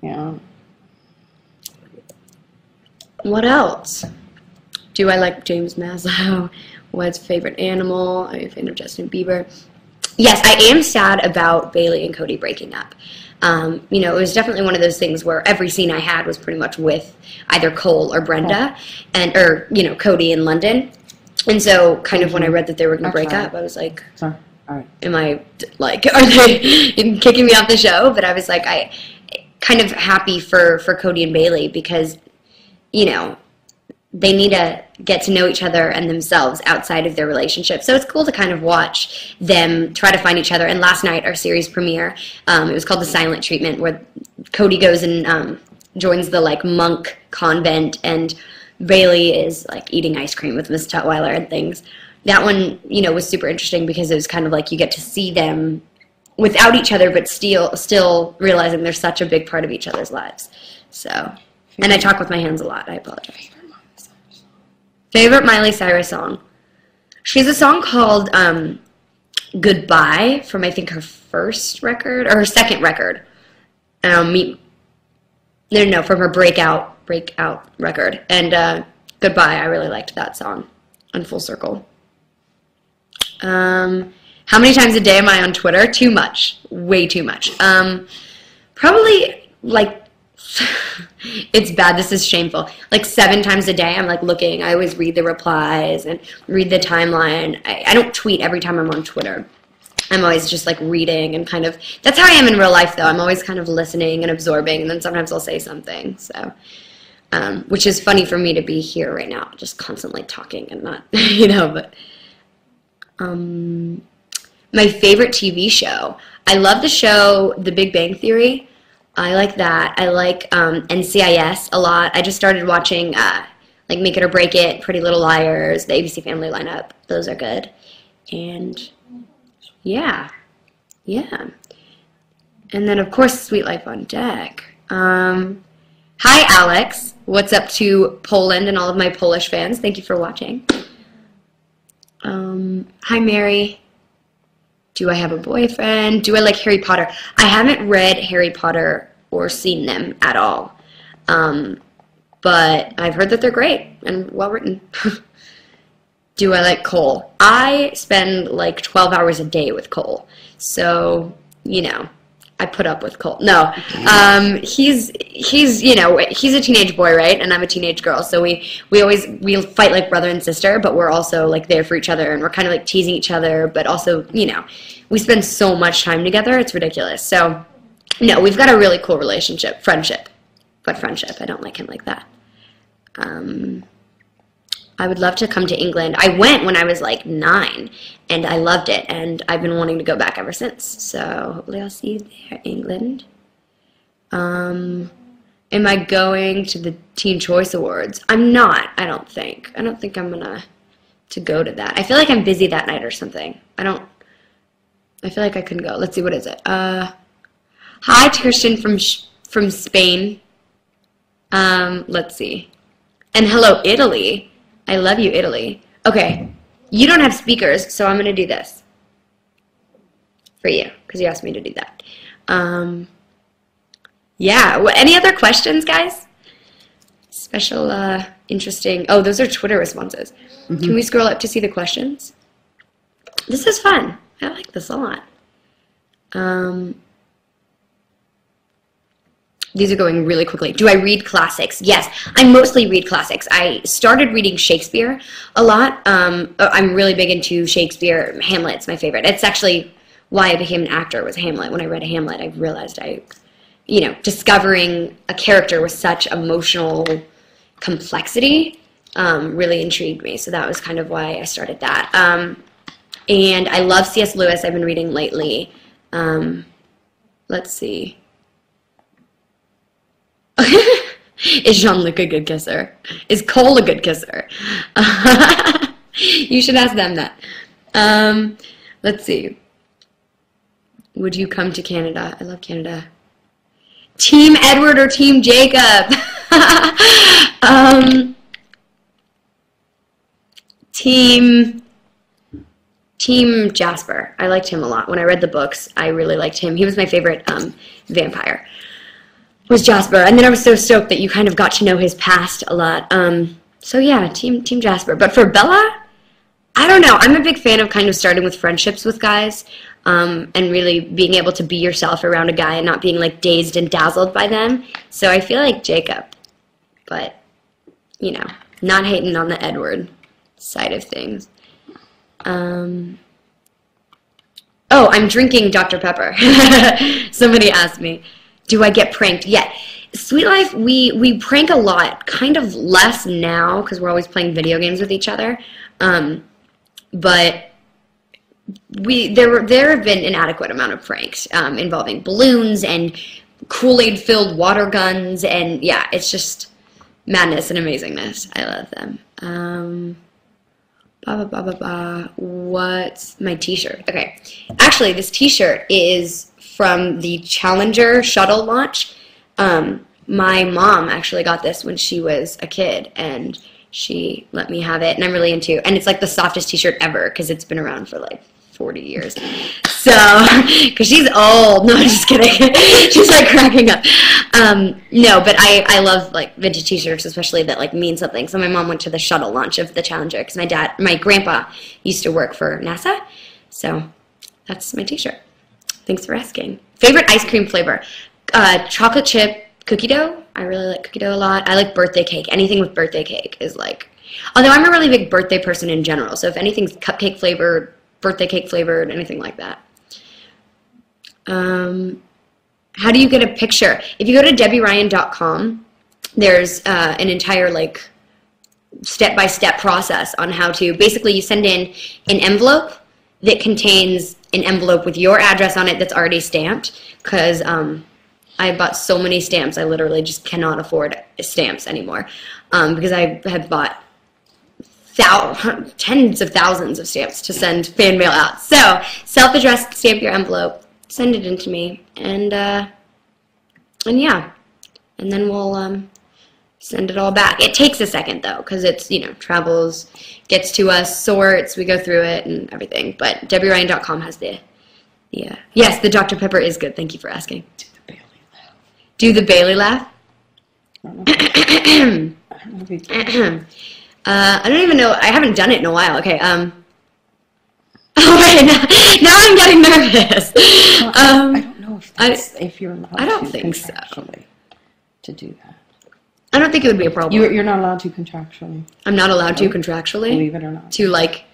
Yeah. What else? Do I like James Maslow? What's favorite animal? Are you a fan of Justin Bieber? Yes, I am sad about Bailey and Cody breaking up. You know, it was definitely one of those things where every scene I had was pretty much with either Cole or Brenda, or you know, Cody in London. And so, kind of when I read that they were going to break up, I was like, Sorry. All right. am I, like, are they kicking me off the show? But I was like, I kind of happy for Cody and Bailey because, you know, they need to get to know each other and themselves outside of their relationship. So it's cool to kind of watch them try to find each other. And last night, our series premiere, it was called The Silent Treatment, where Cody goes and joins the, like, monk convent, and Bailey is, like, eating ice cream with Miss Tutwiler and things. That one, you know, was super interesting because it was kind of like you get to see them without each other, but still realizing they're such a big part of each other's lives. So, and I talk with my hands a lot. I apologize. Favorite Miley Cyrus song? She has a song called Goodbye from, I think, her first record, or her second record. From her breakout record. And Goodbye, I really liked that song on Full Circle. How many times a day am I on Twitter? Too much. Way too much. Probably, like, it's bad. This is shameful. Like 7 times a day, I'm like looking. I always read the replies and read the timeline. I don't tweet every time I'm on Twitter. I'm always just like reading and kind of, that's how I am in real life though. I'm always kind of listening and absorbing, and then sometimes I'll say something. So, which is funny for me to be here right now, just constantly talking and not, you know, but, my favorite TV show. I love the show The Big Bang Theory. I like that. I like NCIS a lot. I just started watching like Make It or Break It, Pretty Little Liars, the ABC Family lineup. Those are good. And yeah. And then, of course, Sweet Life on Deck. Hi, Alex. What's up to Poland and all of my Polish fans? Thank you for watching. Hi, Mary. Do I have a boyfriend? Do I like Harry Potter? I haven't read Harry Potter or seen them at all. But I've heard that they're great and well written. Do I like Cole? I spend like 12 hours a day with Cole. So, you know, I put up with Cole. No, he's you know, he's a teenage boy, right? And I'm a teenage girl. So we fight like brother and sister, but we're also like there for each other, and we're kind of like teasing each other, but also, you know, we spend so much time together. It's ridiculous. So, no, we've got a really cool friendship. I don't like him like that. I would love to come to England. I went when I was like 9, and I loved it, and I've been wanting to go back ever since. So hopefully I'll see you there, England. Am I going to the Teen Choice Awards? I'm not, I don't think. I don't think I'm gonna to go to that. I feel like I'm busy that night or something. I feel like I couldn't go. Let's see, what is it? Hi, Kirsten from Spain. Let's see. And hello, Italy. I love you, Italy. Okay, you don't have speakers, so I'm going to do this for you, because you asked me to do that. Yeah, any other questions, guys? Special, interesting. Oh, those are Twitter responses. Mm-hmm. Can we scroll up to see the questions? This is fun. I like this a lot. These are going really quickly. Do I read classics? Yes, I mostly read classics. I started reading Shakespeare a lot. I'm really big into Shakespeare. Hamlet's my favorite. It's actually why I became an actor, was Hamlet. When I read Hamlet, I realized you know, discovering a character with such emotional complexity really intrigued me. So that was kind of why I started that. And I love C.S. Lewis. I've been reading lately. Let's see. Is Jean-Luc a good kisser? Is Cole a good kisser? You should ask them that. Let's see. Would you come to Canada? I love Canada. Team Edward or Team Jacob? Team Jasper. I liked him a lot. When I read the books, I really liked him. He was my favorite vampire. was Jasper. And then I was so stoked that you kind of got to know his past a lot. So yeah, team Jasper. But for Bella, I don't know. I'm a big fan of kind of starting with friendships with guys, and really being able to be yourself around a guy and not being like dazed and dazzled by them. So I feel like Jacob, but you know, not hating on the Edward side of things. Oh, I'm drinking Dr. Pepper. Somebody asked me, do I get pranked? Yeah. Sweet Life, we prank a lot, kind of less now because we're always playing video games with each other. But there have been an adequate amount of pranks involving balloons and Kool-Aid filled water guns, and yeah, it's just madness and amazingness. I love them. What's my t-shirt? Okay. Actually, this t-shirt is from the Challenger shuttle launch. My mom actually got this when she was a kid, and she let me have it, and I'm really into it. And it's like the softest t-shirt ever because it's been around for like 40 years. So, because she's old. No, I'm just kidding. She's like cracking up. No, but I love like vintage t-shirts, especially that like mean something. So my mom went to the shuttle launch of the Challenger because my grandpa used to work for NASA. So that's my t-shirt. Thanks for asking. Favorite ice cream flavor? Chocolate chip cookie dough. I really like cookie dough a lot. I like birthday cake. Anything with birthday cake is like, although I'm a really big birthday person in general. So if anything's cupcake flavored, birthday cake flavored, anything like that. How do you get a picture? If you go to debbyryan.com, there's an entire like step-by-step process on how to, basically you send in an envelope that contains an envelope with your address on it that's already stamped, because I bought so many stamps I literally just cannot afford stamps anymore, because I had bought tens of thousands of stamps to send fan mail out. So self-addressed, stamp your envelope, send it in to me, and yeah, and then we'll send it all back. It takes a second though, because it's, you know, travels, gets to us, sorts, we go through it and everything. But debbyryan.com has the yes, the Dr. Pepper is good. Thank you for asking. Do the Bailey laugh. I don't know. I don't even know. I haven't done it in a while. Okay. Oh wait, now I'm getting nervous. Well, I don't know if you're allowed. I don't think so. To do that. I don't think it would be a problem. You're not allowed to contractually. I'm not allowed to contractually. Believe it or not. To like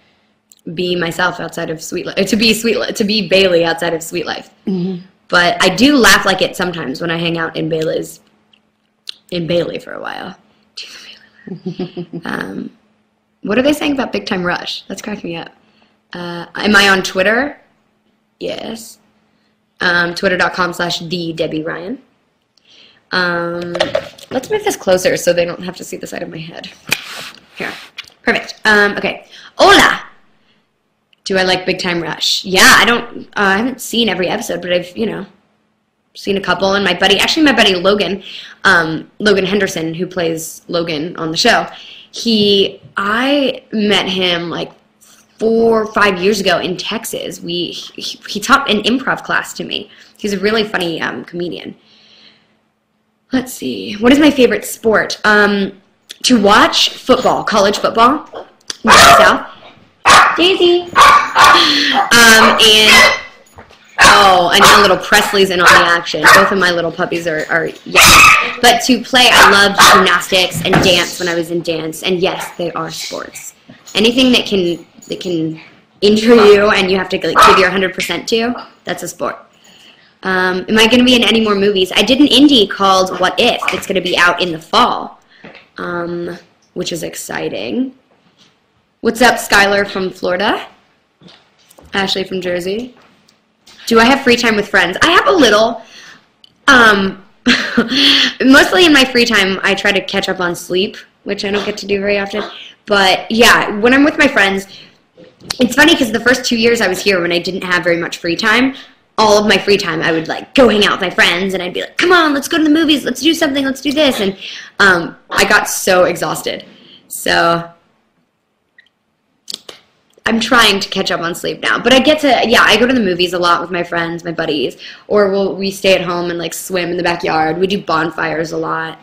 be myself outside of Sweet Life. To be Bailey outside of Sweet Life. Mm-hmm. But I do laugh like it sometimes when I hang out in Bailey for a while. What are they saying about Big Time Rush? That's cracking me up. Am I on Twitter? Yes. Twitter.com/TheDebbyRyan. Let's move this closer so they don't have to see the side of my head. Here. Perfect. Okay. Hola! Do I like Big Time Rush? Yeah, I haven't seen every episode, but I've, you know, seen a couple. And my buddy Logan, Logan Henderson, who plays Logan on the show, I met him like 4 or 5 years ago in Texas. He taught an improv class to me. He's a really funny comedian. Let's see. What is my favorite sport? To watch football, college football. Down south. Daisy. And a little Presley's in on the action. Both of my little puppies are young. But to play, I loved gymnastics and dance when I was in dance. And yes, they are sports. Anything that can injure you and you have to like, give your 100% to, that's a sport. Am I going to be in any more movies? I did an indie called What If that's going to be out in the fall, which is exciting. What's up, Skylar from Florida? Ashley from Jersey. Do I have free time with friends? I have a little. Mostly in my free time, I try to catch up on sleep, which I don't get to do very often. But yeah, when I'm with my friends, it's funny because the first 2 years I was here when I didn't have very much free time, all of my free time I would like go hang out with my friends and I'd be like, come on, let's go to the movies, let's do something, let's do this. And I got so exhausted. So I'm trying to catch up on sleep now. But I go to the movies a lot with my friends, my buddies, or we stay at home and like swim in the backyard. We do bonfires a lot.